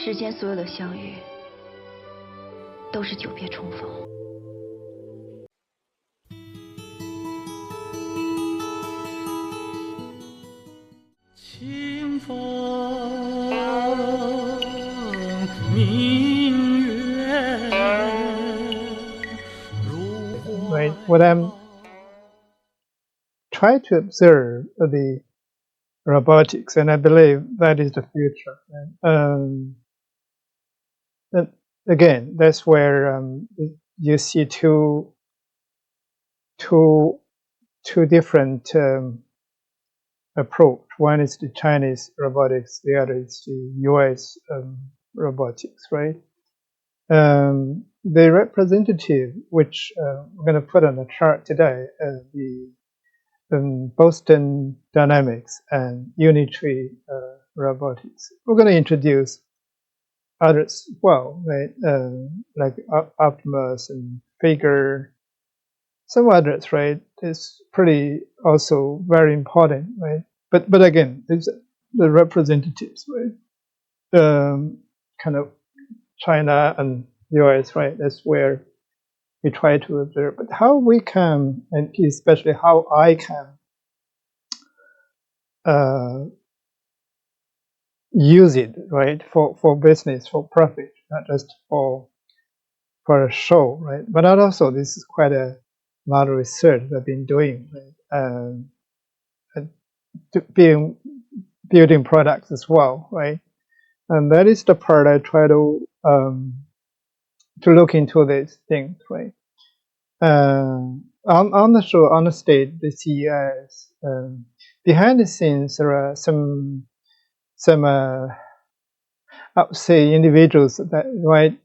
世间所有的相遇，都是久别重逢。清风明月，如火。 Right. What I'm trying to observe the robotics, and I believe that is the future. And again, that's where you see two different approach. One is the Chinese robotics, the other is the US robotics, right? The representative, which we're going to put on the chart today, the Boston Dynamics and Unitree Robotics. We're going to introduce others as well, right? Like Optimus and Figure, some others, right? It's pretty also very important, right? But again, it's the representatives, right? Kind of China and US, right? That's where we try to observe. But how we can, and especially how I can use it, right, for business, for profit, not just for a show, right? But also this is quite a lot of research I've been doing, right? Building products as well, right? And that is the part I try to look into these things, right? On the show, on the stage, the CES, behind the scenes, there are some I would say individuals that right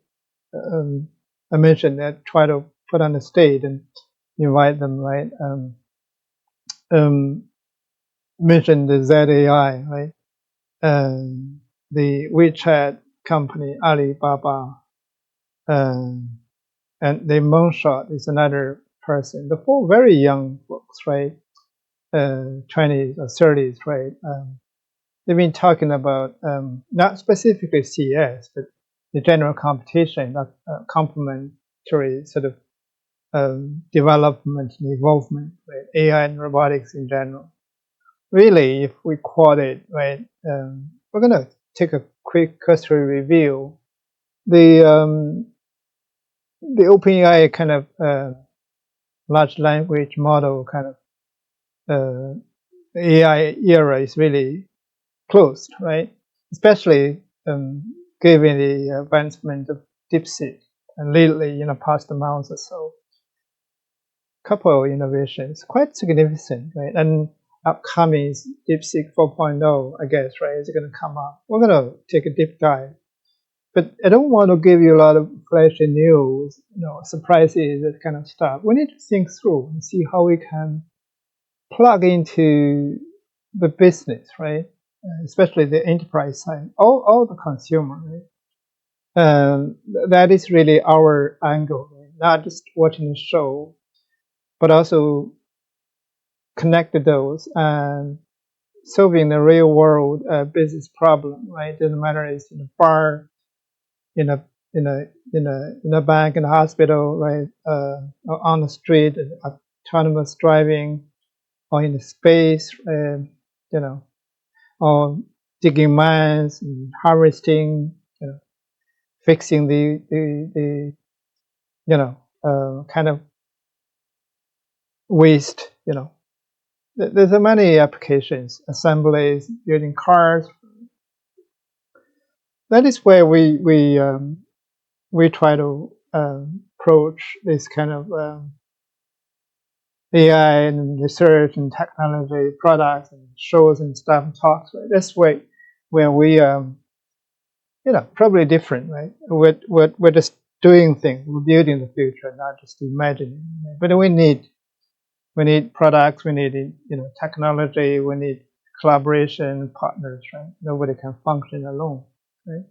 I mentioned that try to put on the stage and invite them, right? Mentioned the ZAI, right? The WeChat company Alibaba, and the Moonshot is another person. The four very young folks, right? Chinese or 30s, right? They've been talking about not specifically CS, but the general competition, complementary sort of development and evolvement, right? AI and robotics in general. Really, if we quote it, right, we're going to take a quick cursory review. The OpenAI kind of large language model kind of AI era is really closed, right? Especially given the advancement of DeepSeek and lately, past months or so, couple of innovations quite significant, right? And upcoming DeepSeek 4.0, I guess, right, is going to come up. We're going to take a deep dive, but I don't want to give you a lot of flashy news, surprises, that kind of stuff. We need to think through and see how we can plug into the business, right? Especially the enterprise side, all the consumer, right? That is really our angle, right? Not just watching the show, but also connect those and solving the real world business problem, right? Doesn't matter it's in a bar, in a bank, in a hospital, right? On the street, autonomous driving, or in the space, or digging mines and harvesting, fixing the kind of waste, There's many applications, assemblies, building cars. That is where we try to approach this kind of AI and research and technology products and shows and stuff and talks. Right? That's where we probably different, right? We're just doing things, we're building the future, not just imagining. But we need products, we need technology, we need collaboration partners, right? Nobody can function alone, right?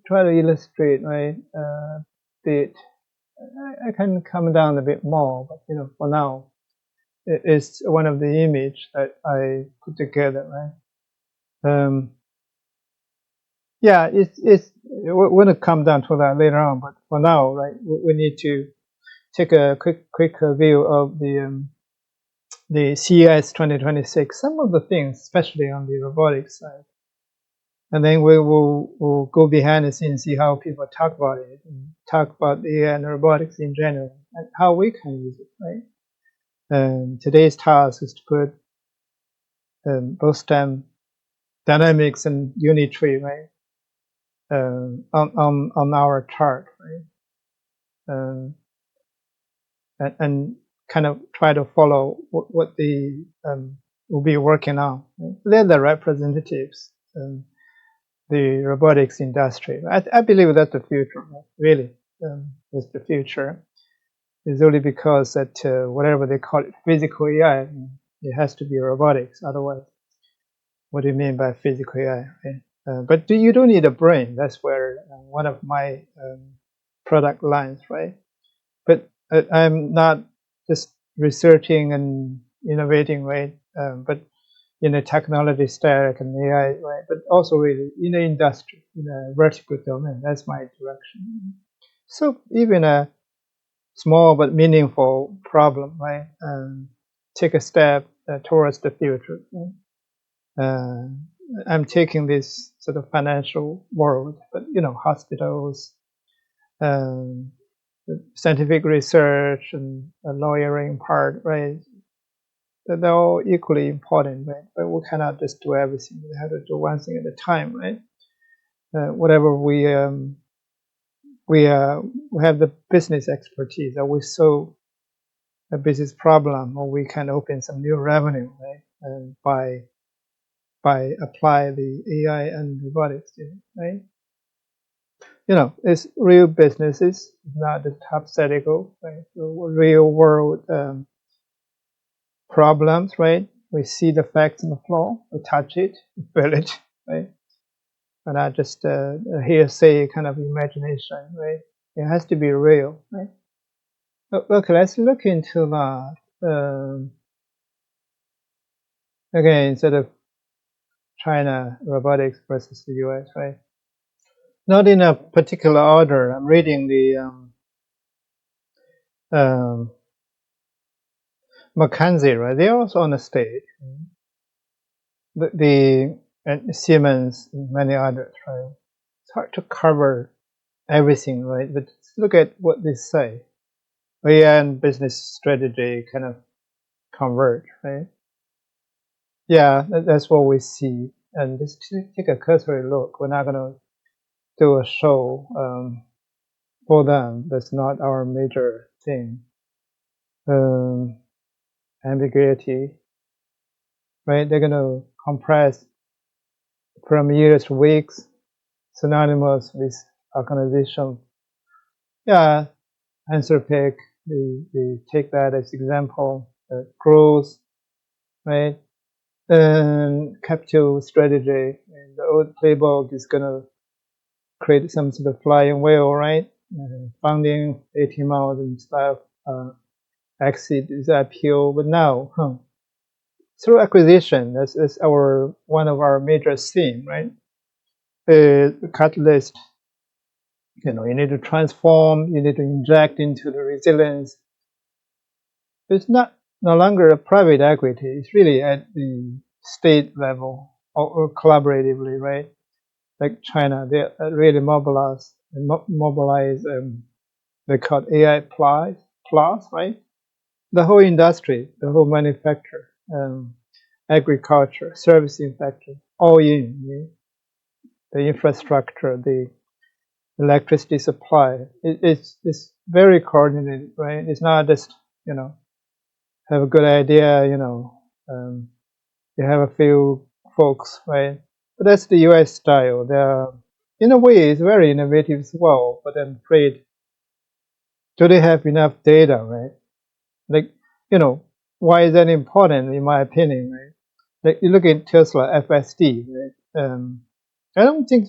Try to illustrate, right? Bit. I can come down a bit more, but for now, it's one of the image that I put together, right? Yeah, we're going to come down to that later on, but for now, right, we need to take a quick view of the CES 2026. Some of the things, especially on the robotics side, and then we'll go behind the scenes, see how people talk about it, and talk about AI and robotics in general, and how we can use it, right? Today's task is to put both STEM dynamics and Unitree, right, on our chart, right, and kind of try to follow what the will be working on. Right? They're the representatives, the robotics industry. I believe that's the future, right? Really, is the future. It's only because that whatever they call it, physical AI, it has to be robotics. Otherwise, what do you mean by physical AI? Right? But you don't need a brain. That's where one of my product lines, right? But I'm not just researching and innovating, right? But in a technology stack and AI, right? But also really in the industry, in a vertical domain. That's my direction. So even a small but meaningful problem, right? Take a step towards the future. I'm taking this sort of financial world, but hospitals, scientific research, and the lawyering part, right? They're all equally important, right? But we cannot just do everything. We have to do one thing at a time, right? Whatever we have the business expertise, or we solve a business problem, or we can open some new revenue, right? And by apply the AI and robotics, right? It's real businesses, not the hypothetical, right? So real world problems, right? We see the facts on the floor, we touch it, we feel it, right? And not just a hearsay kind of imagination, right? It has to be real, right? Okay, let's look into that. Again, sort of China robotics versus the US, right? Not in a particular order. I'm reading the McKinsey, right? They're also on the stage. And Siemens and many others, right? It's hard to cover everything, right? But look at what they say. AI and business strategy kind of converge, right? Yeah, that's what we see. And just take a cursory look. We're not going to do a show for them. That's not our major thing. Ambiguity, right? They're going to compress from years to weeks, synonymous with organization. Yeah, Anthropic, they take that as example. Growth, right? And capital strategy. And the old playbook is going to create some sort of flying whale, right? Funding 18 months and stuff. Exit is IPO, but now, through acquisition, that's one of our major theme, right? Catalyst, you need to transform, you need to inject into the resilience. It's no longer a private equity. It's really at the state level or collaboratively, right? Like China, they really mobilize. They call it AI plus, right? The whole industry, the whole manufacture, agriculture, servicing factory, all in. The infrastructure, the electricity supply. It's very coordinated, right? It's not just have a good idea, you have a few folks, right? But that's the US style. They're, in a way, it's very innovative as well, but I'm afraid, do they have enough data, right? Like, why is that important, in my opinion, right? Like, you look at Tesla FSD, right? I don't think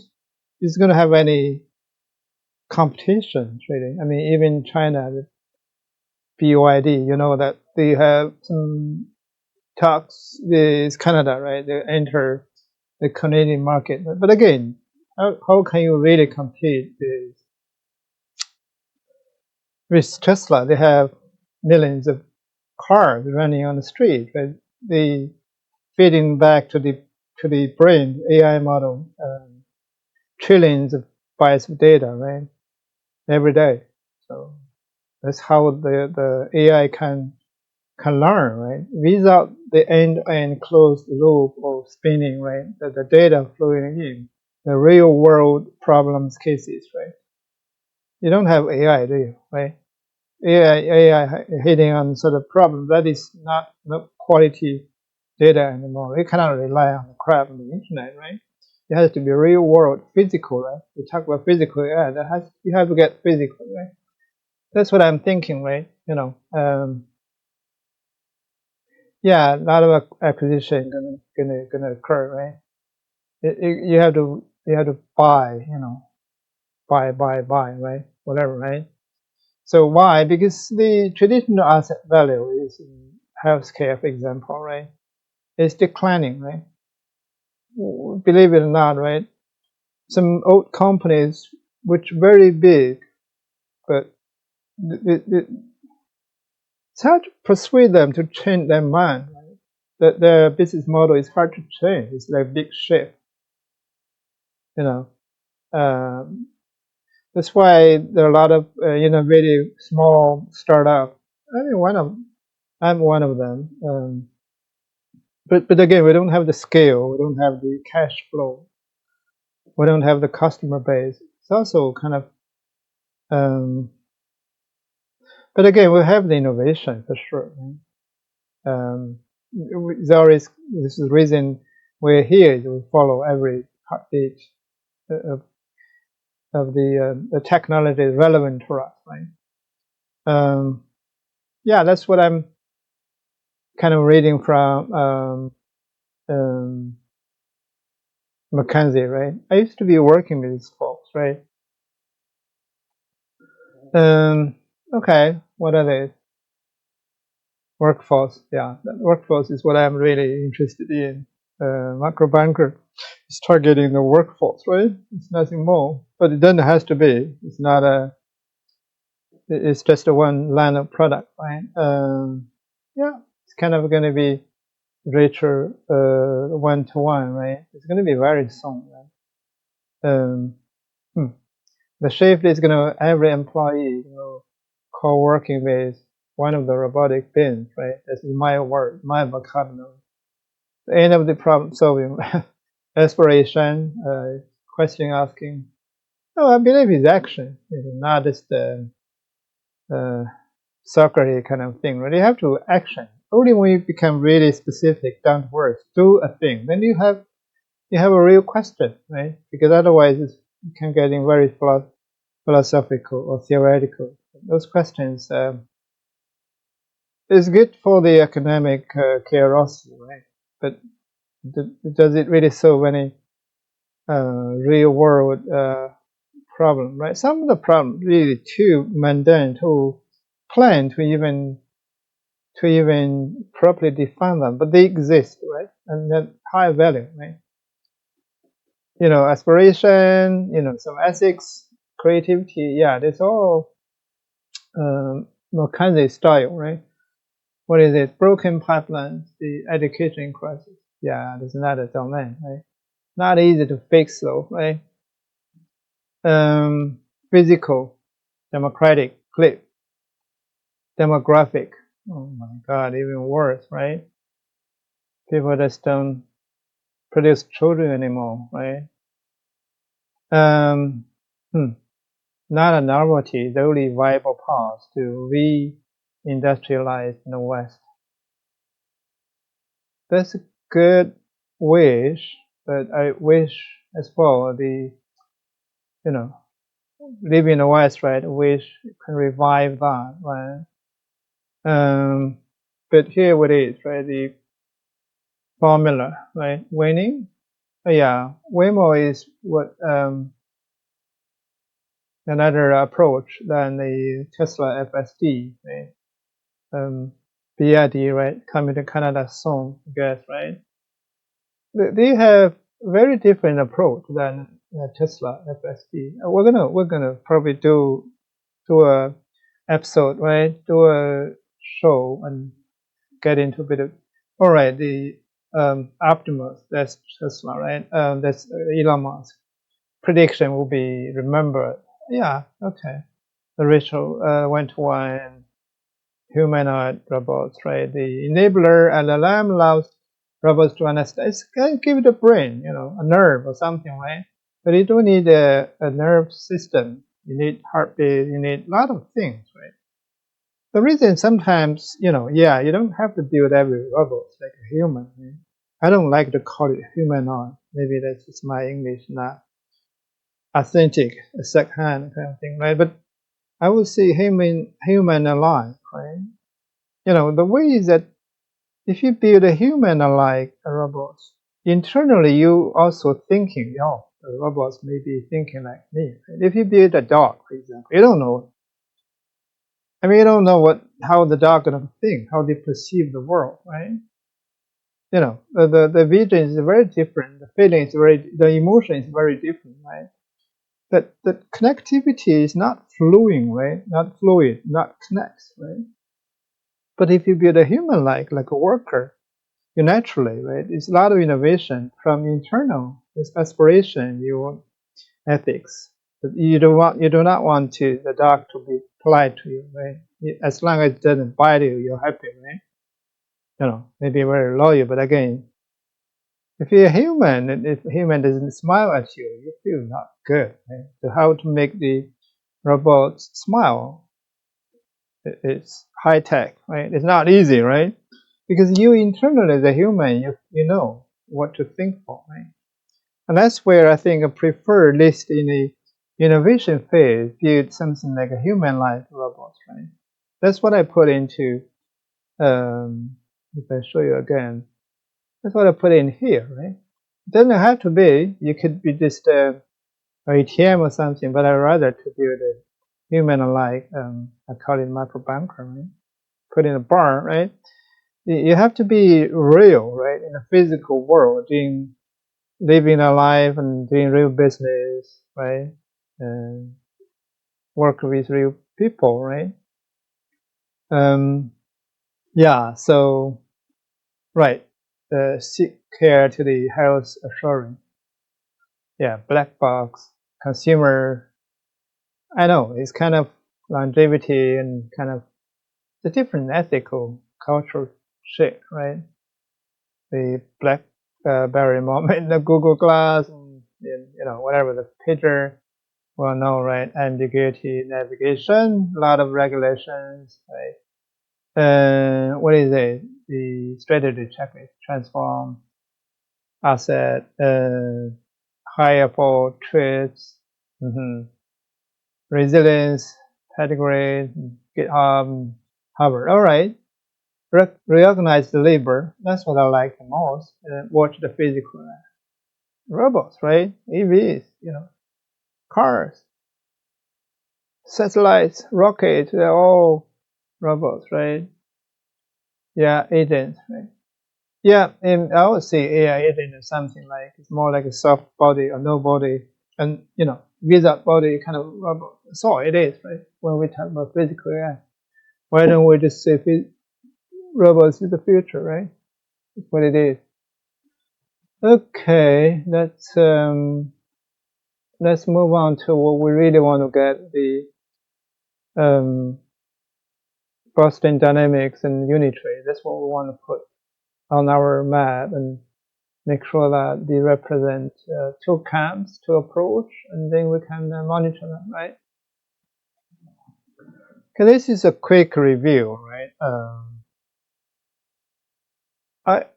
it's going to have any competition, really. I mean, even China, the BYD, that they have some talks with Canada, right? They enter the Canadian market. But again, How can you really compete with Tesla? They have millions of cars running on the street, but they feeding back to the brain AI model trillions of bytes of data, right, every day. So that's how the AI can learn, right, without the end-to-end closed loop of spinning, right, the data flowing in, the real world problems cases, right. You don't have AI, do you, right? AI hitting on sort of problem that is not quality data anymore. You cannot rely on the crap on the internet, right? It has to be real world, physical, right? We talk about physical AI. You have to get physical, right? That's what I'm thinking, right? Yeah, a lot of acquisition gonna occur, right? You have to buy, buy, right? Whatever, right? So why? Because the traditional asset value is in healthcare, for example, right? It's declining, right? Believe it or not, right? Some old companies which are very big, but it's hard to persuade them to change their mind. Right? That their business model is hard to change. It's like a big shift, you know. Um, that's why there are a lot of very small startup. I mean, I'm one of them. But again, we don't have the scale. We don't have the cash flow. We don't have the customer base. It's also kind of. But again, we have the innovation for sure. Right? There is this is the reason we're here. We follow every heartbeat of the technology relevant for us. Right? Yeah, that's what I'm kind of reading from McKinsey. Right? I used to be working with these folks. Right? Okay, what are they? Workforce, yeah, that workforce is what I'm really interested in. MaicroBanker is targeting the workforce, right? It's nothing more, but it doesn't have to be. It's not it's just a one line of product, right? Yeah, it's kind of going to be richer one-to-one, right? It's going to be very soon, right? The shift is going to every employee, co-working with one of the robotic bins, right? This is my word, my vocabulary. The end of the problem solving, aspiration, question asking. No, I believe it's action. It's not just Socrates kind of thing. Right? You have to action. Only when you become really specific, down to earth, do a thing, then you have a real question, right? Because otherwise you can get in very philosophical or theoretical. Those questions is good for the academic curiosity, right? But does it really solve any real world problem, right? Some of the problems really too mundane to plan to even properly define them, but they exist, right? And then high value, right? Aspiration, some ethics, creativity, yeah, that's all McKinsey style, right? What is it? Broken pipelines, the education crisis. Yeah, that's another domain, right? Not easy to fix though, right? Physical, democratic, cliff, demographic. Oh my God, even worse, right? People just don't produce children anymore, right? Not a novelty, the only viable path to re-industrialize in the West. That's a good wish, but I wish as well live in the West, right? I wish it can revive that, right? But here what is, right? The formula, right? Winning. Yeah, Waymo is what another approach than the Tesla FSD, right? BID, right? Coming to Canada soon, I guess, right? They have very different approach than Tesla FSD. We're gonna probably do a episode, right? Do a show and get into a bit of. All right, the Optimus, that's Tesla, right? That's Elon Musk. Prediction will be remembered. Yeah, okay. The Rachel one-to-one humanoid robots, right? The enabler LLM allows robots to understand. It's can give it a brain, a nerve or something, right? But you don't need a nerve system. You need heartbeat. You need a lot of things, right? The reason sometimes, you don't have to build every robot like a human. Right? I don't like to call it humanoid. Maybe that's just my English not authentic, a second kind of thing, right? But I would say human alive, right? The way is that if you build a human-like robot, internally you also thinking, the robots may be thinking like me. If you build a dog, for example, you don't know. I mean, you don't know how the dog gonna think, how they perceive the world, right? The vision is very different. The feeling is the emotion is very different, right? But the connectivity is not fluid, right? Not fluid, not connects, right? But if you build a human-like, like a worker, you naturally, right? It's a lot of innovation from internal. It's aspiration. You want ethics, but you do not want the dog to be polite to you, right? As long as it doesn't bite you, you're happy, right? Maybe very loyal, but again, if you're a human and if a human doesn't smile at you, you feel not good. Right? So how to make the robots smile? It's high tech, right? It's not easy, right? Because you internally, as a human, you know what to think for, right? And that's where I think I prefer, at least in the innovation phase, build something like a human-like robot, right? That's what I put into, if I show you again, that's what I put in here, right? It doesn't have to be, you could be just an ATM or something, but I'd rather to build a human-like, I call it MaicroBanker, right? Put in a bar, right? You have to be real, right? In a physical world, living a life and doing real business, right? And work with real people, right? Yeah, so, right. Seek care to the health assurance. Yeah, black box, consumer. I know, it's kind of longevity and kind of the different ethical cultural shit, right? The BlackBerry moment, the Google Glass, and whatever the pager. Well, no, right? Ambiguity, navigation, a lot of regulations, right? What is it? The strategy checklist, transform, asset, hireable, traits, resilience, pedigree, GitHub, Harvard. All right. Reorganize the labor. That's what I like the most. Watch the physical robots, right? EVs, cars, satellites, rockets, they're all robots, right? Yeah, agents, right? Yeah, and I would say AI agent is something like it's more like a soft body or no body, and without body kind of robot. So it is, right? When we talk about physical AI, why don't we just say robots is the future, right? That's what it is. Okay, let's move on to what we really want to get the Boston Dynamics and Unitree. That's what we want to put on our map and make sure that they represent two camps to approach, and then we can monitor them, right? Okay, this is a quick review, right?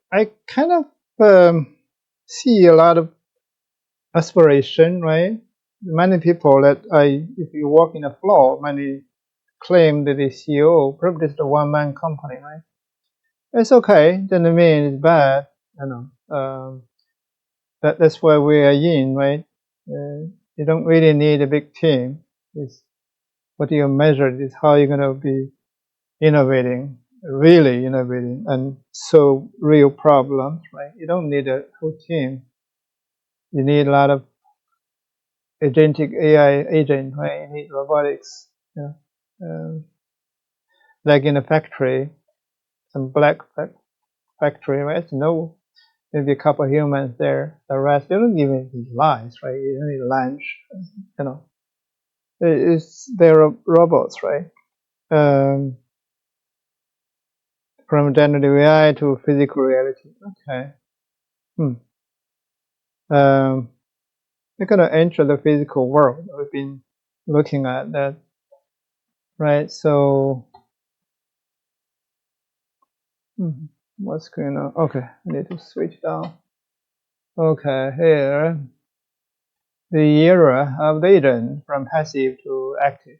I kind of see a lot of aspiration, right? Many people if you walk in the floor, many claim that the CEO, probably just a one-man company, right? It's okay, doesn't mean it's bad, that's where we are in, right? You don't really need a big team. It's what you measure is how you're going to be innovating, really innovating, and solve real problems, right? You don't need a whole team. You need a lot of agentic AI agent, right? You need robotics, like in a factory, some black factory, right? No, maybe a couple of humans there. The rest, they don't even need lights, right? You don't need lunch, you know. They're robots, right? From generative AI to physical reality. Okay. They're gonna enter the physical world. We've been looking at that, right? So, what's going on? Okay, I need to switch down. Okay, here, the era of the agent from passive to active.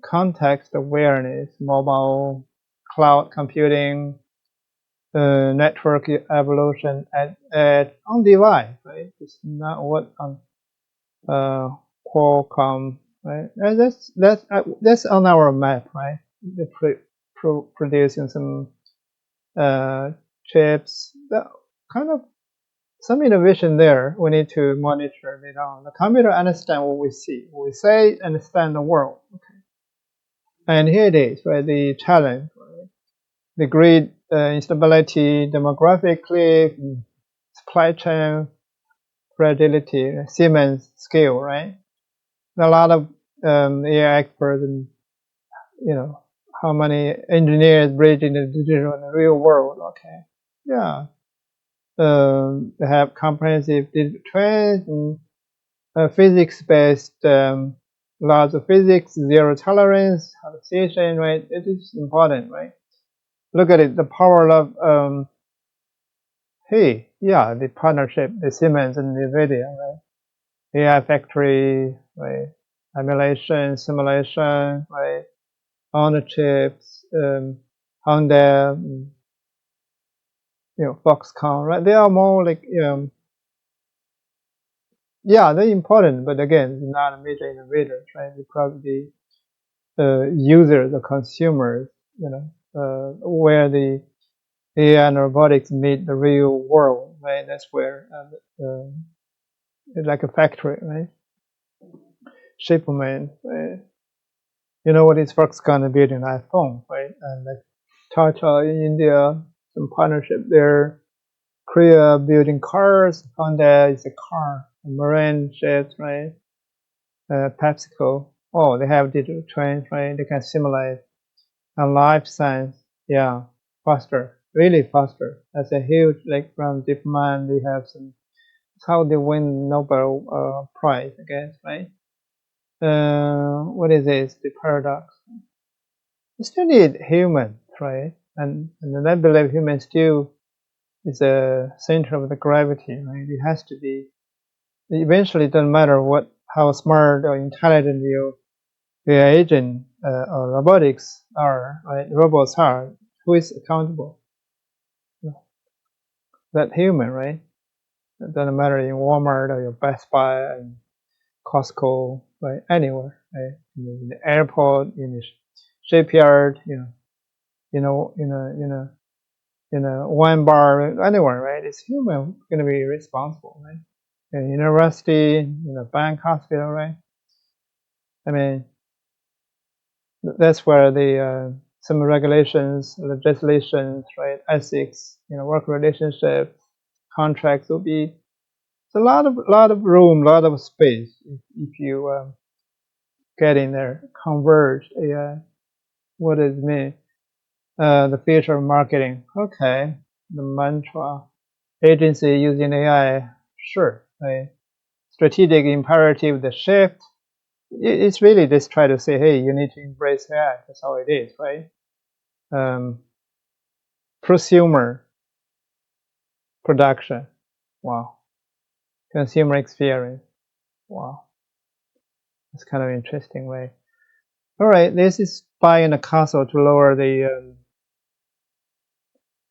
Context awareness, mobile, cloud computing, network evolution at on device, right? It's not what on Qualcomm, right? And that's on our map, right? They're producing some chips. That kind of some innovation there. We need to monitor later on. The computer understand what we see, what we say, understand the world. Okay. And here it is, right? The challenge, right? The grid instability, demographic cliff, supply chain fragility, Siemens scale, right? A lot of AI experts and how many engineers bridging the digital and the real world. Okay, yeah, they have comprehensive digital twins and physics-based laws of physics, zero tolerance, hallucination, right? It is important, right? Look at it, the power of the partnership, the Siemens and NVIDIA, right? AI factory, right? Emulation, simulation, right? On the chips, Honda, Foxconn, right? They are more like, they're important, but again, not a major innovators, right? They probably users, the consumers, where the AI and robotics meet the real world, right? That's where it's like a factory, right? Shipment, right? You know what is Foxconn building an iPhone, right? And like Tata in India, some partnership there. Korea building cars. Honda is a car. Marine ships, right? PepsiCo. Oh, they have digital twins, right? They can simulate. And life science, yeah, faster, really faster. That's a huge, like from DeepMind, they have some. It's how they win Nobel Prize, I guess, right? What is this? The paradox. You still need humans, right? And I believe humans still is the center of the gravity, right? It has to be. Eventually, it doesn't matter how smart or intelligent your agent or robotics are, right? Robots are. Who is accountable? That human, right? It doesn't matter in Walmart or your Best Buy and Costco, right? Anywhere, right? In the airport, in the shipyard, in a wine bar, anywhere, right? It's human going to be responsible, right? In university, in a bank, hospital, right? I mean, that's where the some regulations, legislations, right? Ethics, work relationships, contracts will be. It's a lot of room, a lot of space if you get in there. Converged AI. What does it mean? The future of marketing. Okay, the mantra. Agency using AI. Sure. Right? Strategic imperative. The shift. It's really just try to say, hey, you need to embrace AI. That's how it is, right? Prosumer production. Wow. Consumer experience. Wow. That's kind of interesting way. All right, this is buying a castle to lower the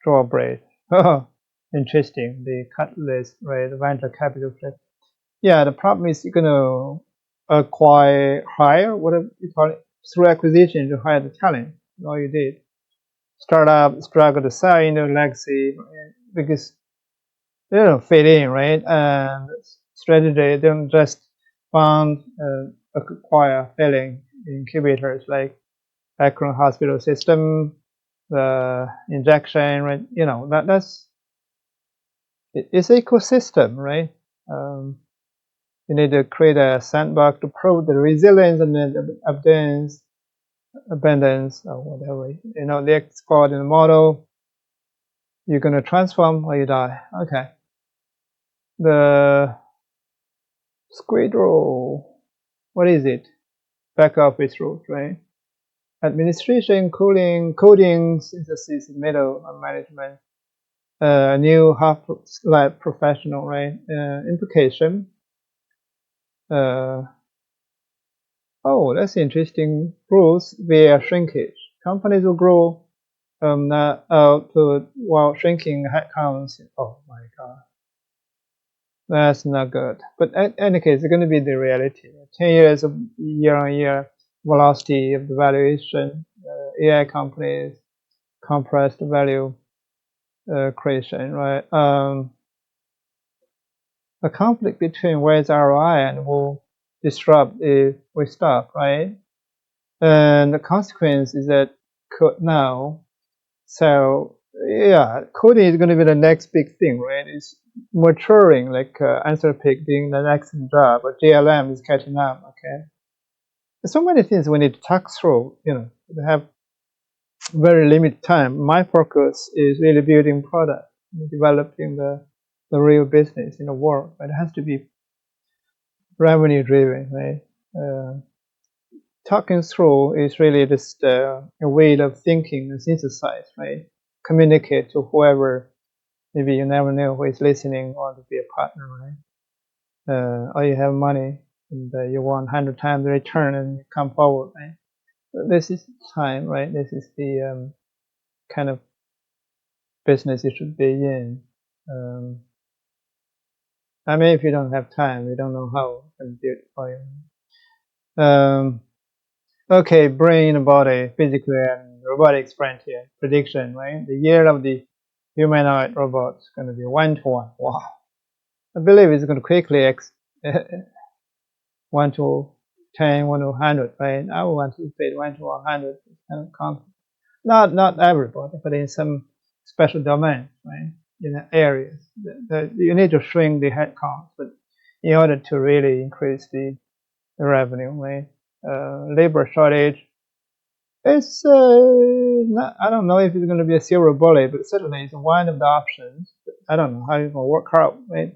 drawbridge. Oh, interesting. The catalyst, right? The venture capital flip. Yeah, the problem is you're gonna hire, whatever you call it, through acquisition to hire the talent. All you did. Startup struggle to sell into legacy because fit in, right? And strategy don't just fund acquire failing incubators like Akron Hospital System, the injection, right? That's it's ecosystem, right? You need to create a sandbox to prove the resilience and the abundance or whatever. The export in the model. You're gonna transform or you die. Okay. The squid roll. What is it? Back office rules, right? Administration, coding, synthesis, middle management. New half lab professional, right? Implication. Oh, that's interesting. Growth via shrinkage. Companies will grow while shrinking headcounts. Oh my God, that's not good. But in any case, it's going to be the reality. 10 years of year-on-year velocity of the valuation, AI companies, compressed value creation, right? The conflict between where's ROI and will disrupt if we stop, right? And the consequence is that code now. So yeah, coding is going to be the next big thing, right? It's maturing, like Anthropic being the next job, but JLM is catching up. Okay, there's so many things we need to talk through. We have very limited time. My focus is really building product, developing the real business in the world. But it has to be revenue driven, right? Talking through is really just a way of thinking and synthesize, right? Communicate to whoever. Maybe you never know who is listening or to be a partner, right? Or you have money and you want 100 times the return and you come forward, right? So this is time, right? This is the kind of business you should be in. If you don't have time, you don't know how to do it for you. Okay, brain and body, physical and robotics frontier prediction, right? The year of the humanoid robot is going to be 1-to-1. Wow. I believe it's going to quickly 1 to 10, 1 to 100, right? I want to say 1 to 100 kind of not everybody, but in some special domains, right? In areas, you need to shrink the head count, but in order to really increase the revenue, right? Labor shortage. It's not. I don't know if it's going to be a silver bullet, but certainly it's one of the options. I don't know how it's going to work out, right?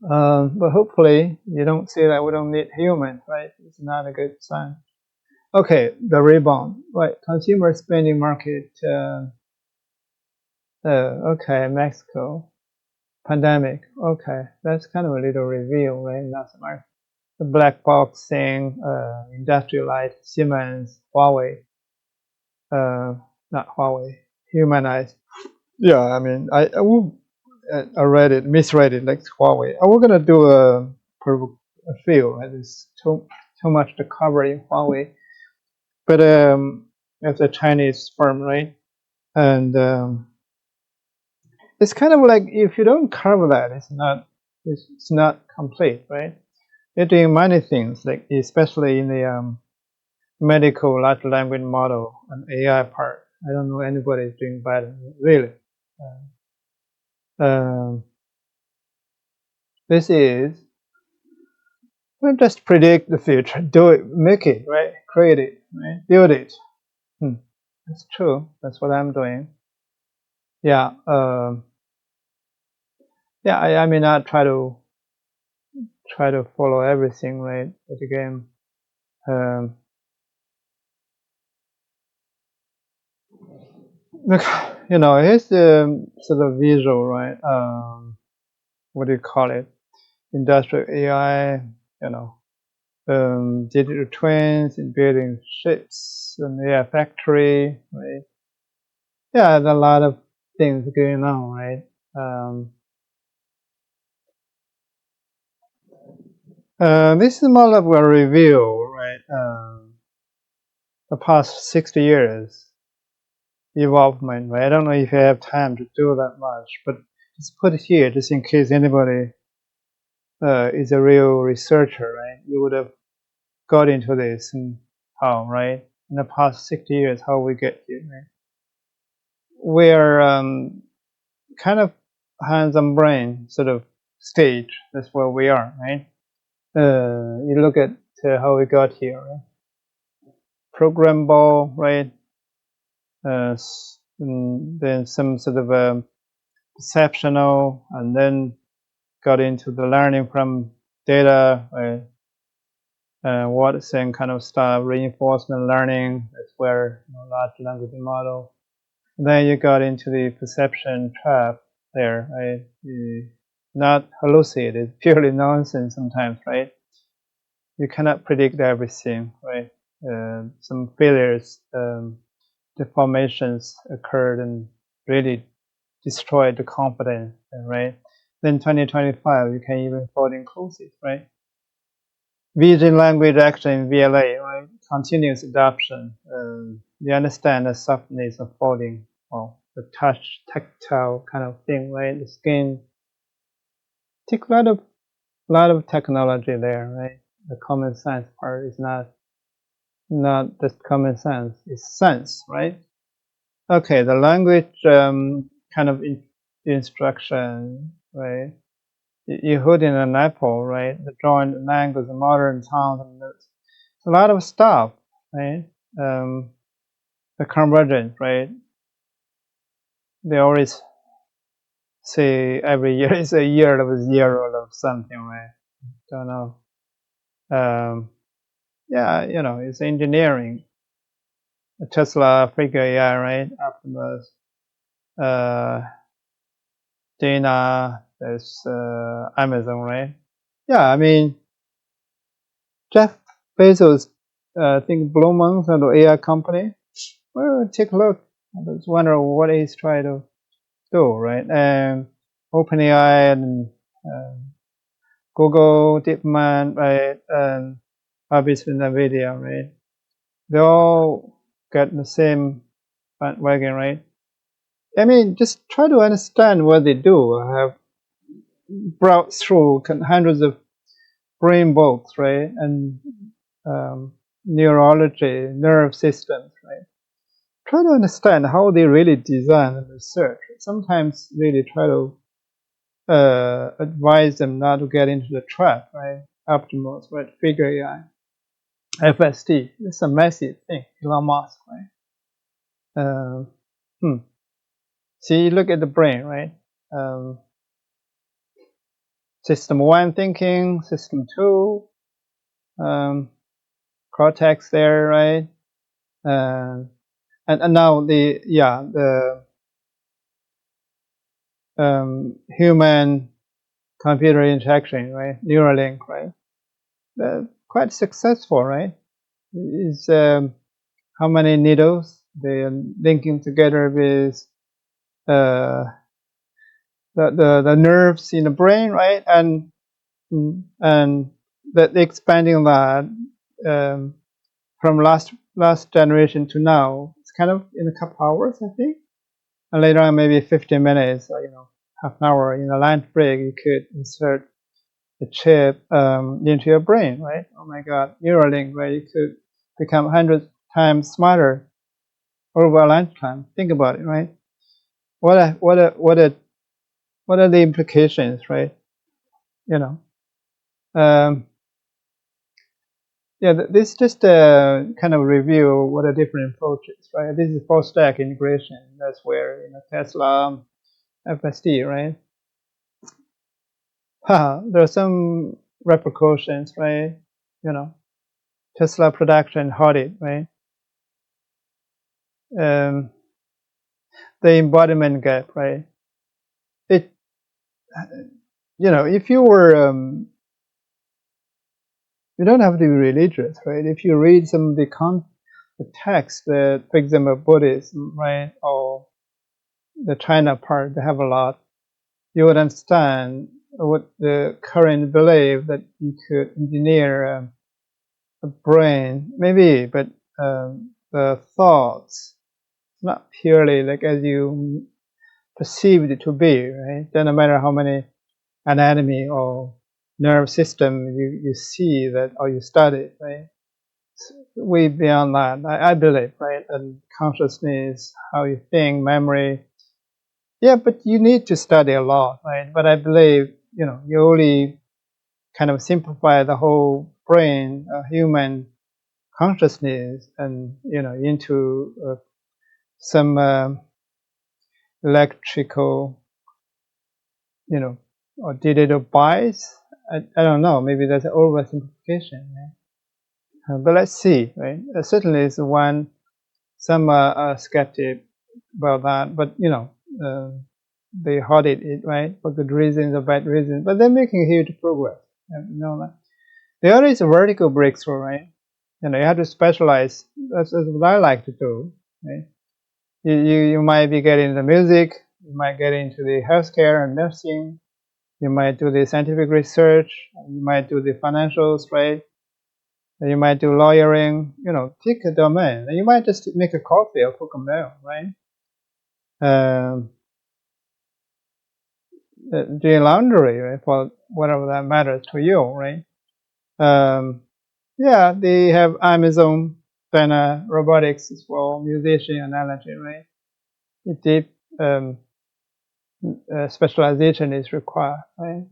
But hopefully you don't see that we don't need humans, right? It's not a good sign. Okay, the rebound, right? Consumer spending market. Okay, Mexico pandemic. Okay, that's kind of a little reveal, right? Not so much. The black box thing, industrial light, Siemens, Huawei. Not Huawei, humanized. Yeah, I read it, misread it, like Huawei. We're gonna do a field. Right? It's too much to cover in Huawei, but it's a Chinese firm, right? And it's kind of like if you don't cover that, it's not complete, right? They're doing many things, like especially in the medical large language model and AI part. I don't know anybody is doing better, really. This is don't just predict the future, do it, make it, right? Create it, right? Build it. That's true. That's what I'm doing. Yeah. Yeah. I may not try to follow everything, right? But again, look, here's the sort of visual, right? What do you call it? Industrial AI. Digital twins in building ships and AI factory, right? Yeah, there's a lot of things going on, right? This is more of a review, right? The past 60 years involvement, right? I don't know if you have time to do that much, but just put it here, just in case anybody is a real researcher, right? You would have got into this and how, right? In the past 60 years, how we get here, right? We're kind of hands-on brain sort of stage. That's where we are, right? You look at how we got here, right? Programmable, right? Then some sort of perceptional, and then got into the learning from data, right? Watson kind of stuff, reinforcement learning. That's where large language model. And then you got into the perception trap there, right? Not hallucinated, purely nonsense sometimes, right? You cannot predict everything, right? Some failures, deformations occurred and really destroyed the confidence, right? Then 2025, you can even fold inclusive, right? Vision language action VLA, right? Continuous adoption. You understand the softness of folding, or the touch, tactile kind of thing, right? The skin. Take a lot of technology there, right? The common sense part is not just common sense, it's sense, right? Okay, the language kind of instruction, right? You hold in an apple, right? The joint language, the modern tongue, and a lot of stuff, right? The convergence, right? They always say every year is a year of zero of something, right? Don't know. Yeah, it's engineering. Tesla, Figure AI, right? Optimus, Dana, there's Amazon, right? Yeah, I mean, Jeff Bezos, I think Blue Mountain, the AI company. Well, take a look. I just wonder what he's trying to do, right? And OpenAI and Google, DeepMind, right? And obviously NVIDIA, right? They all get the same bandwagon, right? I mean, just try to understand what they do. I have browsed through hundreds of brain books, right? And neurology, nerve systems, right? Try to understand how they really design and research. Sometimes really try to advise them not to get into the trap, right? Optimus, right? Figure AI, FSD. It's a massive thing. Elon Musk, right? See, look at the brain, right? System 1 thinking, system 2, cortex there, right? And now the human computer interaction, right? Neuralink, right? Quite successful, right? Is how many needles they are linking together with the nerves in the brain, right? And that expanding that from last generation to now, it's kind of in a couple hours, I think. And later on, maybe 15 minutes, or, half an hour in a lunch break, you could insert the chip into your brain, right? Oh my God, Neuralink, right? You could become 100 times smarter over a lifetime. Think about it, right? What are the implications, right? This is just a kind of review what are different approaches, right? This is full stack integration. That's where Tesla, FSD, right? There are some repercussions, right? Tesla production halted, right? The embodiment gap, right? It, if you were, you don't have to be religious, right? If you read some of the text that, for example, Buddhism, right, or the China part, they have a lot. You would understand what the current belief that you could engineer a brain, maybe, but the thoughts, not purely like as you perceived to be, right? Then no matter how many anatomy or nerve system you see that or you study, right? It's way beyond that, I believe, right? And consciousness, how you think, memory. Yeah, but you need to study a lot, right? But I believe, you only kind of simplify the whole brain, human consciousness, and into some electrical, or digital bias. I don't know. Maybe that's an oversimplification, right? But let's see, right? Certainly, is one some skeptic about that, but they audit it, right, for good reasons or bad reasons. But they're making huge progress. That. The other is a vertical breakthrough, right? You have to specialize. That's what I like to do, right? You might be getting into music, you might get into the healthcare and nursing, you might do the scientific research, you might do the financials, right? You might do lawyering, pick a domain. And you might just make a coffee or cook a meal, right? Doing laundry, right? For whatever that matters to you, right? Yeah, they have Amazon, then robotics as well, musician analogy, right? Deep specialization is required, right?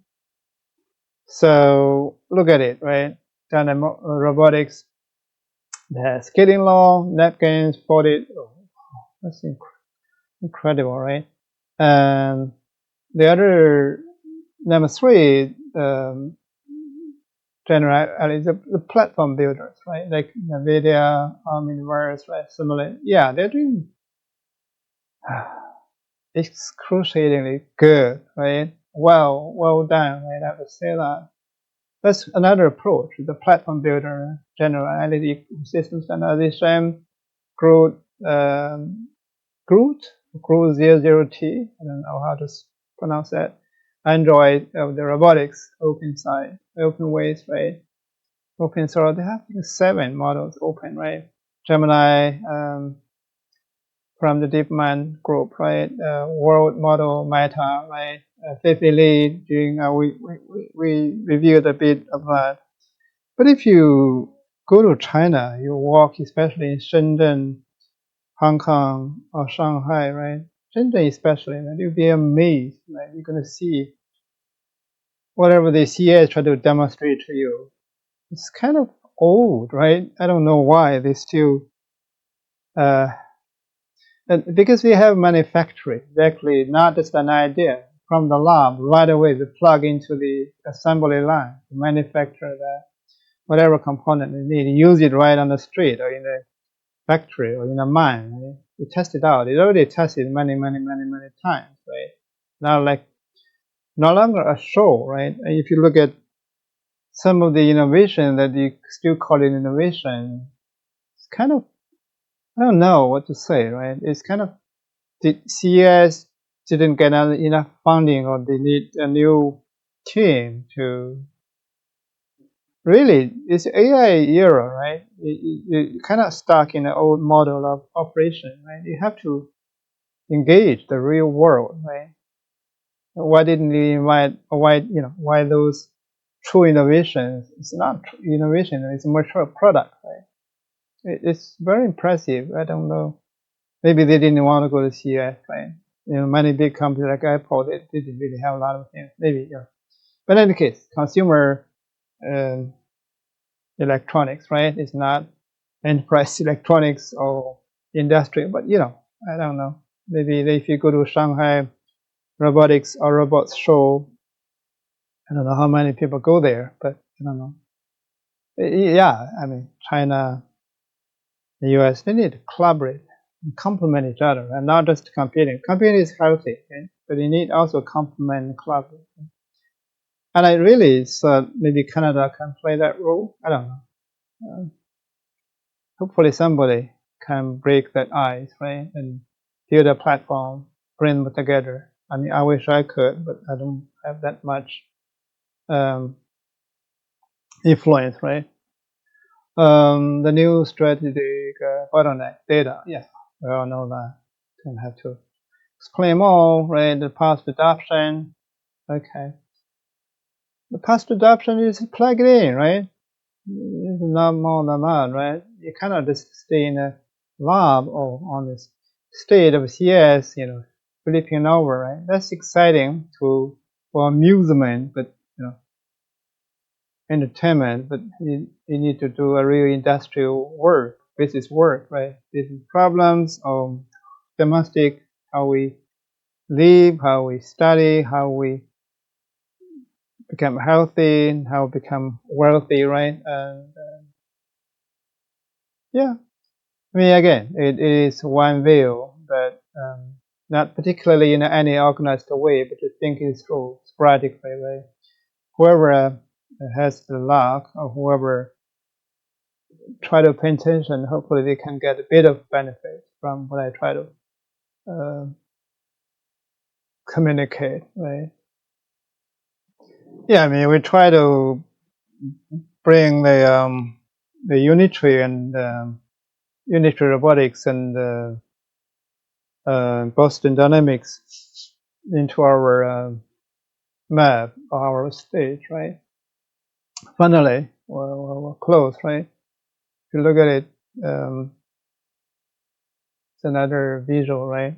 So look at it, right? Then robotics, the skating long, napkins, 40. Oh, that's incredible, right? And the other number three, general is the platform builders, right? Like NVIDIA, Universe, right? Similar, yeah, they're doing excruciatingly good, right? Well done, right? I have to say that. That's another approach, the platform builder, general analytic system standardization, Groot, Groot 00T, I don't know how to pronounce that. Android, the robotics, open side, open ways, right? Open source, they have 7 models open, right? Gemini, from the DeepMind group, right? World model Meta, right? Lead doing, we reviewed a bit of that. But if you go to China, you walk, especially in Shenzhen, Hong Kong, or Shanghai, right? Shenzhen especially, right? You'll be amazed, right? You're going to see whatever the CA try to demonstrate to you. It's kind of old, right? I don't know why they still, because we have manufacturing, exactly, not just an idea from the lab right away. They plug into the assembly line, to manufacture that whatever component they need, use it right on the street or in the factory or in a mine. Right? You test it out. It already tested many times, right? Now, like, no longer a show, right? And if you look at some of the innovation that you still call it innovation, it's kind of, I don't know what to say, right? It's kind of, the CES didn't get enough funding, or they need a new team to really, it's AI era, right? You're kind of stuck in an old model of operation, right? You have to engage the real world, right? Why didn't you invite, why those true innovations? It's not true innovation, it's a mature product, right? It's very impressive. I don't know. Maybe they didn't want to go to CES, right? Many big companies like Apple, they didn't really have a lot of things. Maybe, yeah. But in any case, consumer electronics, right? It's not enterprise electronics or industry, but I don't know. Maybe if you go to Shanghai robotics or robots show, I don't know how many people go there, but I don't know. Yeah, I mean, China, the US, they need to collaborate and complement each other and not just competing. Competing is healthy, okay? But you need also complement and collaborate. And I really thought maybe Canada can play that role. I don't know. Hopefully somebody can break that ice, right? And build a platform, bring them together. I mean, I wish I could, but I don't have that much influence, right? The new strategic bottleneck data, yes, we all know that. Don't have to explain more, right? The past adoption. Okay. The past adoption is plug it in, right? It's not more than that, right? You cannot just stay in a lab or on this state of CS, flipping over, right? That's exciting for amusement, but entertainment. But you need to do a real industrial work, business work, right? Business problems or domestic, how we live, how we study, how we become healthy, how we become wealthy, right? And yeah. I mean, again, it is one view, but not particularly in any organized way, but to think it through sporadically, right? Whoever has the luck or whoever try to pay attention, hopefully they can get a bit of benefit from what I try to communicate, right? Yeah, I mean, we try to bring the Unitree and Unitree Robotics and Boston Dynamics into our map of our stage, right? Finally, we're close, right? If you look at it, it's another visual, right?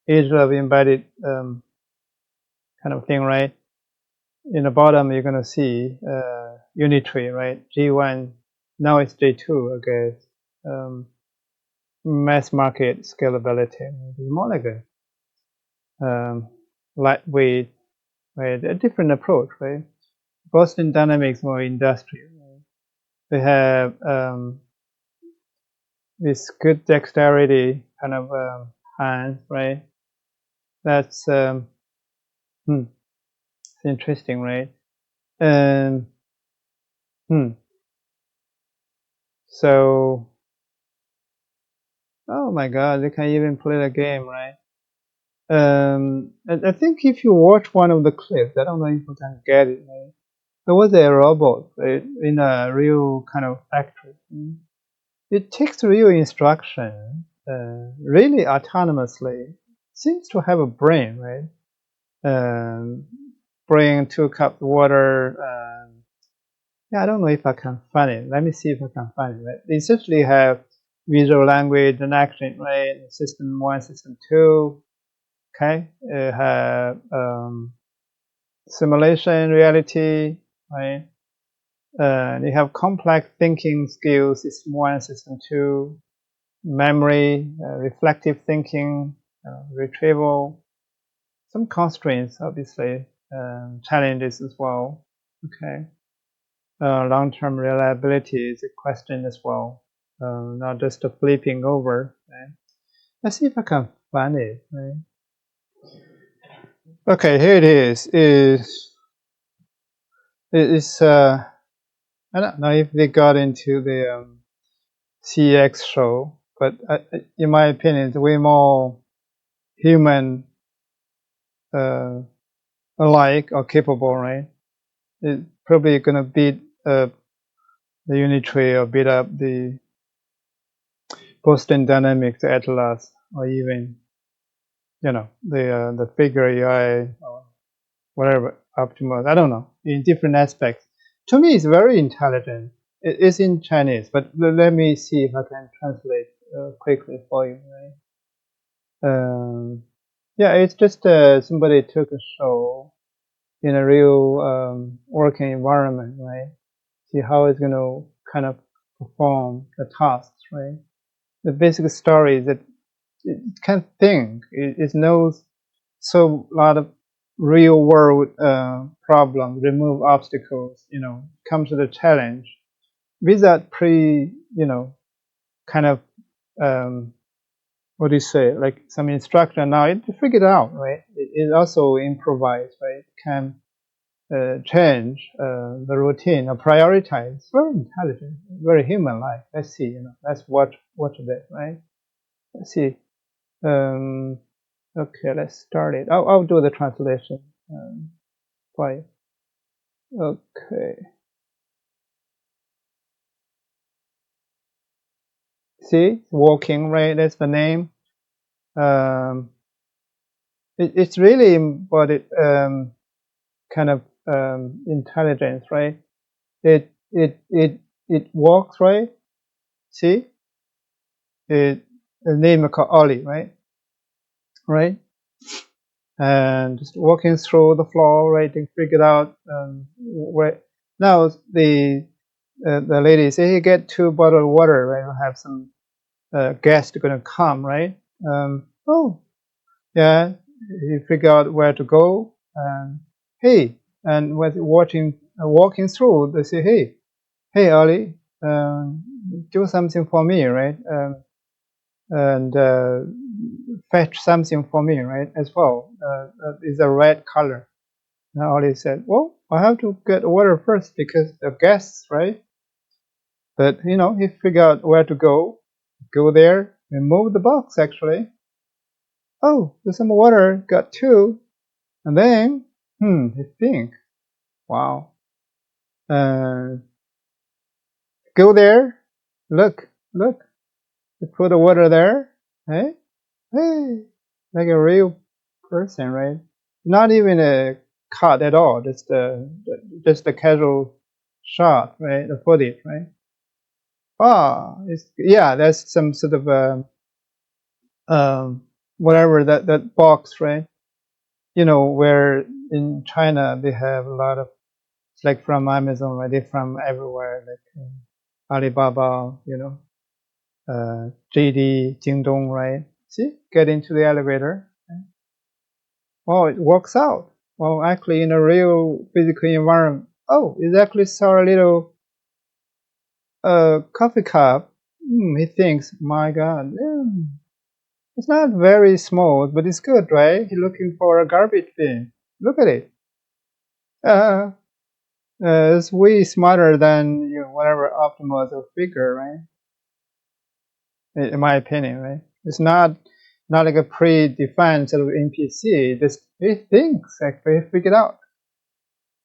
Age of embedded kind of thing, right? In the bottom, you're gonna see Unitree, right? G1, now it's J2, I guess. Mass market scalability, it's more like a lightweight, right? A different approach, right? Boston Dynamics more industrial. Right? They have this good dexterity kind of hands, right? That's interesting, right? And so, oh my God, they can even play the game, right? I think if you watch one of the clips, I don't know if you can get it, right? There was a robot, right, in a real kind of factory. It takes real instruction, really autonomously. Seems to have a brain, right? Bring 2 cups of water. Yeah, I don't know if I can find it. Let me see if I can find it. Right? They essentially have visual language and action, right? System 1, system 2. Okay, have simulation, reality, right? They have complex thinking skills, system 1, system 2, memory, reflective thinking, retrieval, some constraints, obviously, challenges as well. Okay, long-term reliability is a question as well, not just a flipping over. Right? Let's see if I can find it. Right? Okay, here it is. It's I don't know if they got into the CX show, but in my opinion, it's way more human alike or capable, right? It's probably gonna beat the Unitree or beat up the Boston Dynamics Atlas or even the Figure AI or whatever Optimus. I don't know, in different aspects. To me, it's very intelligent. It's in Chinese, but let me see if I can translate quickly for you. Right? Yeah, it's just somebody took a show in a real working environment, right? See how it's going to kind of perform the tasks, right? The basic story is that it can think. It knows so a lot of real world problems, remove obstacles, come to the challenge without kind of what do you say, like some instruction. Now it figured out, right? It also improvised, right? Can change the routine or prioritize. It's very intelligent, very human-like. Let's see, let's watch this, right? Let's see. Okay, let's start it. I'll do the translation for you. Okay. See, walking, right? That's the name. it's really embodied kind of intelligence, right? It walks, right? See, the name is called Ollie, right? Right, and just walking through the floor, right, to figure out where. Now the lady say, "Hey, get 2 bottles of water, right? We'll have some guests going to come, right?" Oh, yeah. He figure out where to go, and hey, and when walking through, they say, hey, Ollie, do something for me, right? And fetch something for me, right? As well, is a red color. Now Ollie said, "Well, I have to get water first because the guests, right?" But he figured out where to go there, and move the box actually. Oh, there's some water, got 2, and then he think, wow, go there, look, you put the water there, hey, like a real person, right? Not even a cut at all, just a casual shot, right? The footage, right? That's some sort of whatever that box, right? Where in China they have a lot of, it's like from Amazon, right? They're from everywhere, like Alibaba, JD, Jingdong, right? See, get into the elevator. Right? Well, it works out. Well, actually, in a real physical environment, it actually saw a little coffee cup. He thinks, my God, it's not very small, but it's good, right? He's looking for a garbage bin. Look at it. It's way smarter than whatever Optimus or Figure, right? In my opinion, right? It's not like a predefined sort of NPC. It thinks actually figured out.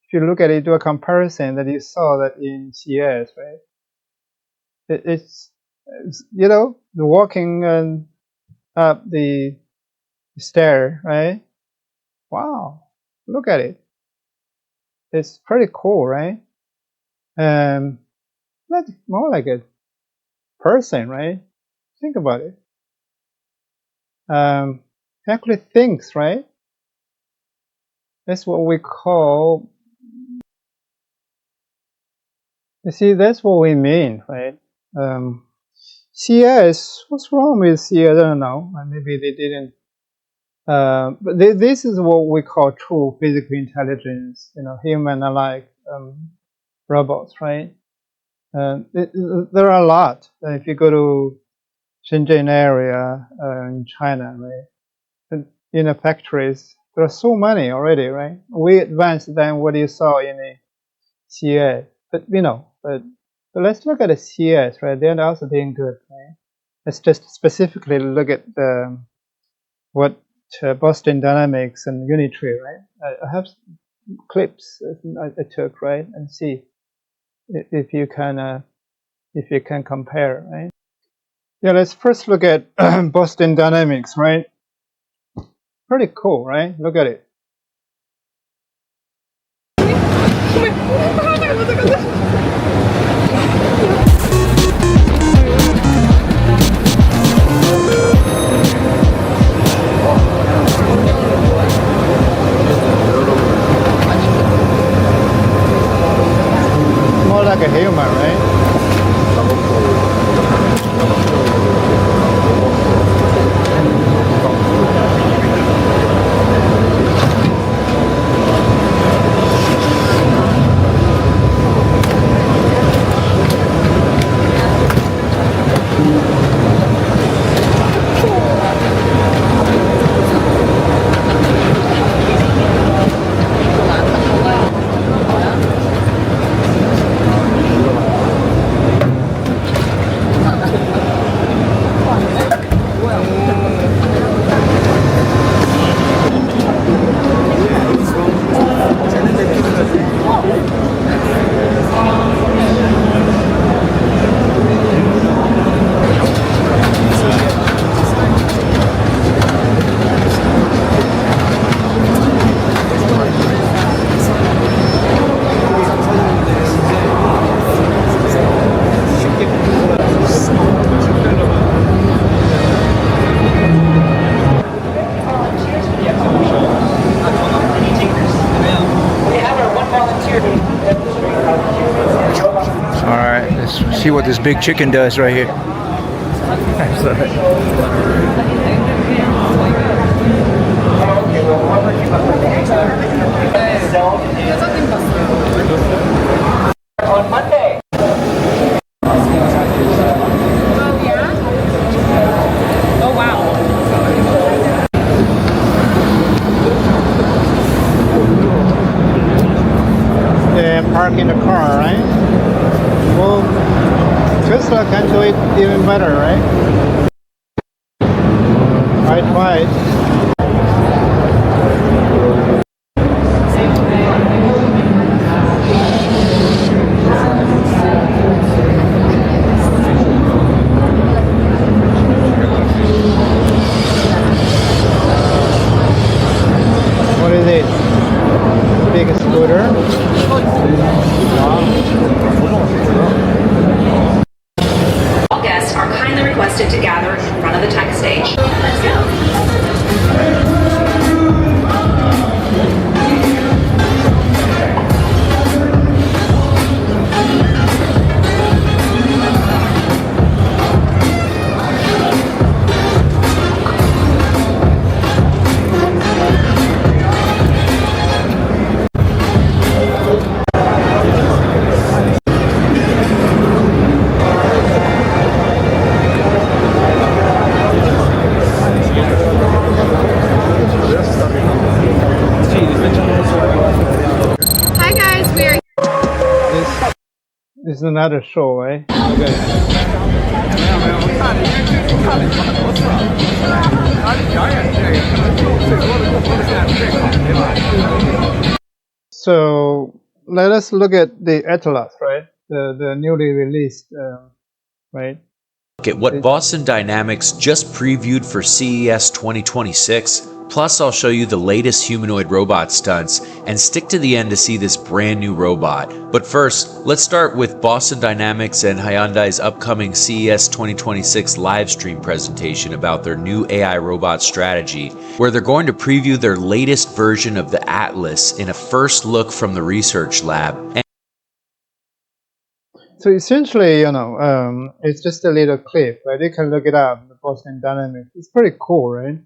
If you look at it, do a comparison that you saw that in CS, right? It's the walking up the stair, right? Wow, look at it. It's pretty cool, right? That's more like a person, right? Think about it. Actually thinks, right? That's what we call. You see, that's what we mean, right? CS, what's wrong with CS? I don't know. Maybe they didn't. But this is what we call true physical intelligence. Human-like robots, right? There are a lot. If you go to Shenzhen area in China, right? In the factories, there are so many already, right? Way advanced than what you saw in the CS. But let's look at the CS, right? They're also doing good, right? Let's just specifically look at what Boston Dynamics and Unitree, right? I have clips I took, right, and see if you can compare, right? Yeah, let's first look at Boston Dynamics, right? Pretty cool, right? Look at it. More like a human, right? See what this big chicken does right here. On Monday. Park in the car, right? Well, Tesla can do it even better, right? Right. What is it? Big scooter. All guests are kindly requested to gather in front of the tech stage. This is another show, right? So let us look at the Atlas, right? The newly released, right? Look at what Boston Dynamics just previewed for CES 2026. Plus, I'll show you the latest humanoid robot stunts and stick to the end to see this brand new robot. But first, let's start with Boston Dynamics and Hyundai's upcoming CES 2026 live stream presentation about their new AI robot strategy, where they're going to preview their latest version of the Atlas in a first look from the research lab. So essentially, it's just a little clip, right? You can look it up, the Boston Dynamics. It's pretty cool, right?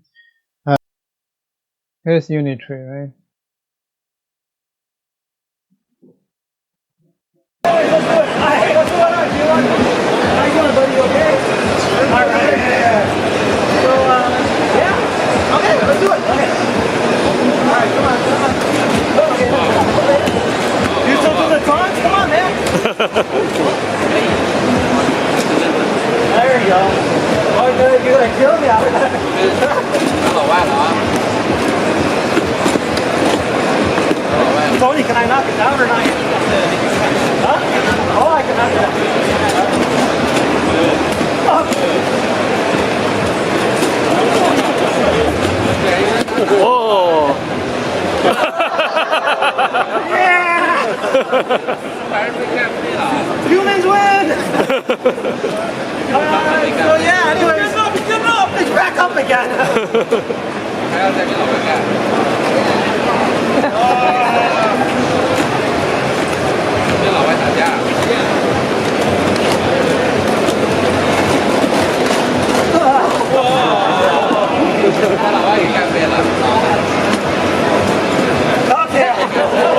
Here's Unitree, right? Hey, what's going on? How you doing, buddy? You okay? All right. So, yeah. Okay, let's do it. Okay. All right, come on. Okay. You still doing the taunts? Come on, man. There you go. Oh, you're gonna kill me out there. Tony, can I knock it down or not? Huh? Oh, I can knock it down. Oh. Yeah! Humans win! So yeah, anyways. Get up! It's back up again! Okay.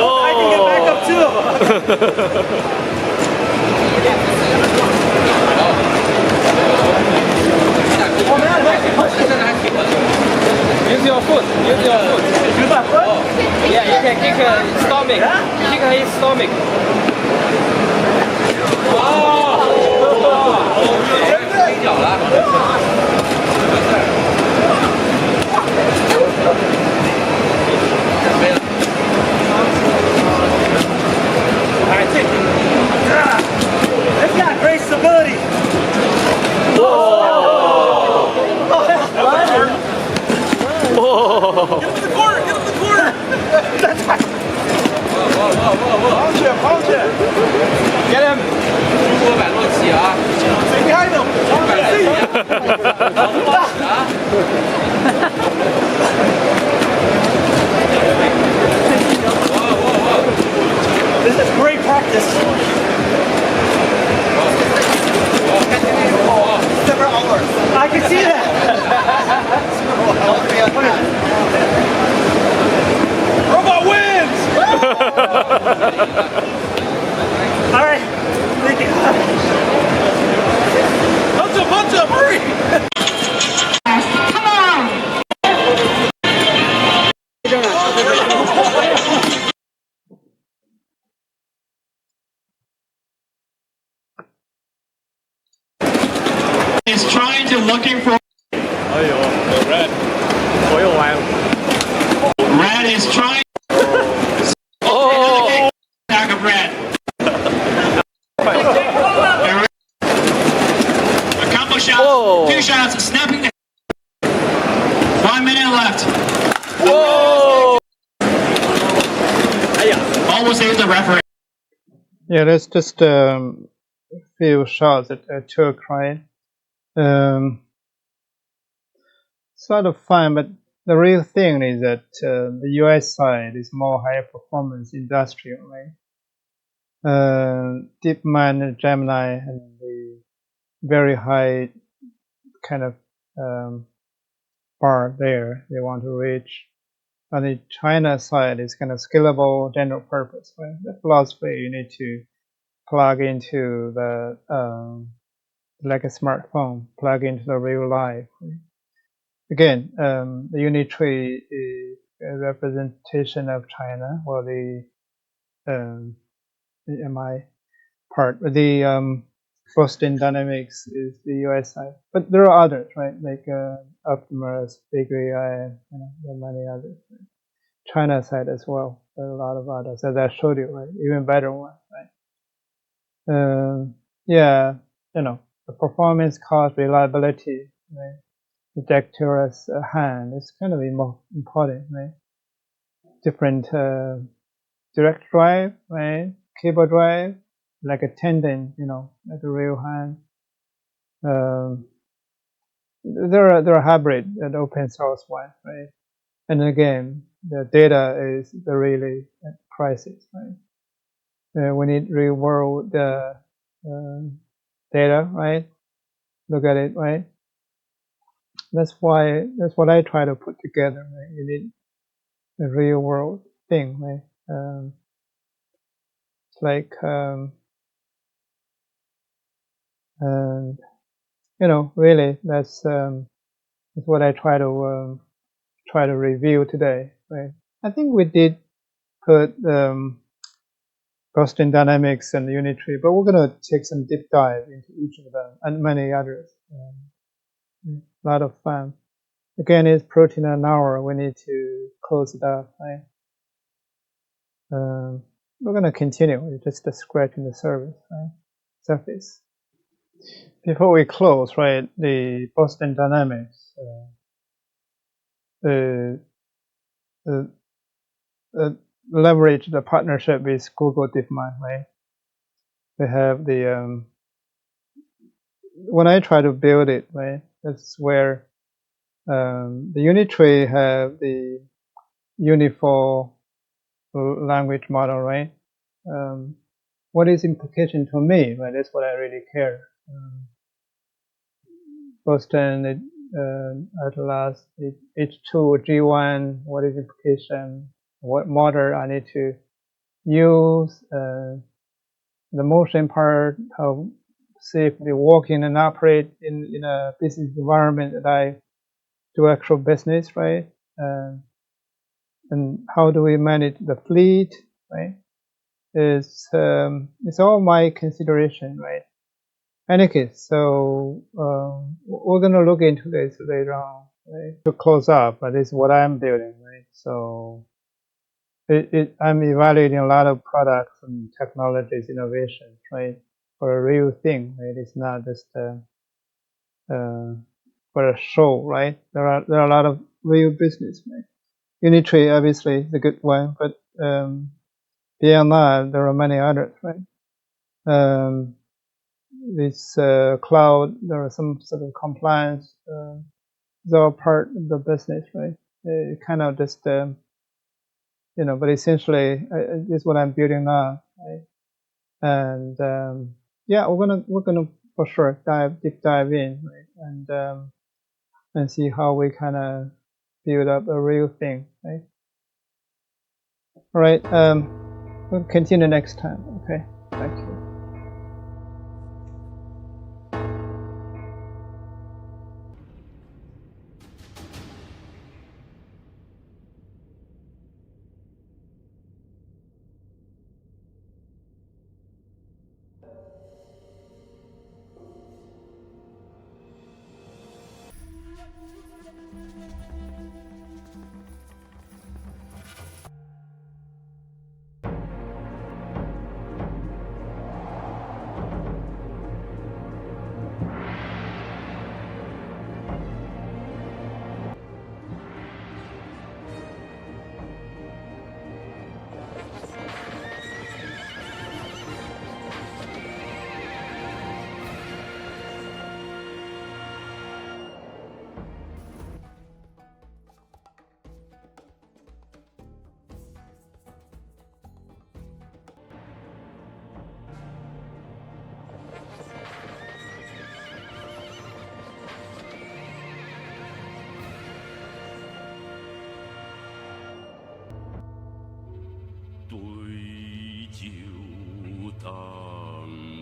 I can get back up too. Oh man, use your foot. Use my foot? Yeah, you can kick her stomach. Yeah? Kick her stomach. Alright, take it. It's got great stability. Oh, that's fun. Get him in the corner, That's right. Pound him. Get him. Stay behind him. This is great practice. Is trying to looking for. red. 我又歪了。 Red is trying. Oh! Attack of red. A couple shots. Whoa. 2 shots. Snapping the. 1 minute left. Whoa! 哎呀 Almost able to referee. Yeah, that's just a few shots that I took, right? Sort of fun, but the real thing is that the US side is more high performance industrial, right? DeepMind, Gemini, and the very high kind of bar there they want to reach. On the China side, it's kind of scalable general purpose, right? The philosophy you need to plug into the like a smartphone, plug into the real life. Right? Again, the Unitree is a representation of China, or the MI part. The Boston Dynamics is the US side, but there are others, right? Like Optimus, Big AI, there are many others. Right? China side as well. There are a lot of others, as I showed you, right? Even better ones, right? Yeah, the performance, cost, reliability, right? The dexterous hand is kind of more important, right? Different direct drive, right? Cable drive, like a tendon, like a real hand. There are hybrid and open source one, right? And again, the data is the really crisis, right? We need real world data, right? Look at it, right? That's what I try to put together, right? You need a real world thing, right? It's like, and really, that's what I try to review today, right? I think we did put Boston Dynamics and Unitree, but we're gonna take some deep dive into each of them and many others. A lot of fun. Again, it's approaching an hour. We need to close it up, right? We're gonna continue. We're just scratching the surface. Before we close, right? The Boston Dynamics. Leverage the partnership with Google DeepMind, right? They have the when I try to build it, right? That's where the Unitree have the uniform language model, right? What is implication to me, right? That's what I really care. Boston, Atlas, H2, G1, what is implication? What model I need to use? The motion part, how safely working and operate in a business environment that I do actual business, right? And how do we manage the fleet, right? It's all my consideration, right? Any case, so we're gonna look into this later on, right? To close up, but it's what I'm building, right? So I'm evaluating a lot of products and technologies, innovations, right? For a real thing, right? It's not just for a show, right? There are a lot of real business, right? Unitree obviously is a good one, but beyond that, there are many others, right? This cloud, there are some sort of compliance. It's all part of the business, right? It kind of just but essentially, this is what I'm building now, right? And yeah, we're gonna for sure deep dive in, right? And see how we kind of build up a real thing, right? All right, we'll continue next time. Okay, thank you. 就当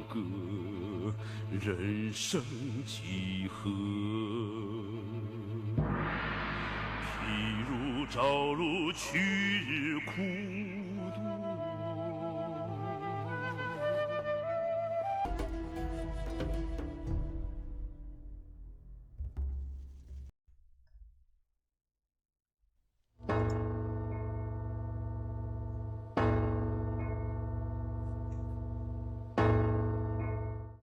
歌，人生几何？譬如朝露去日苦。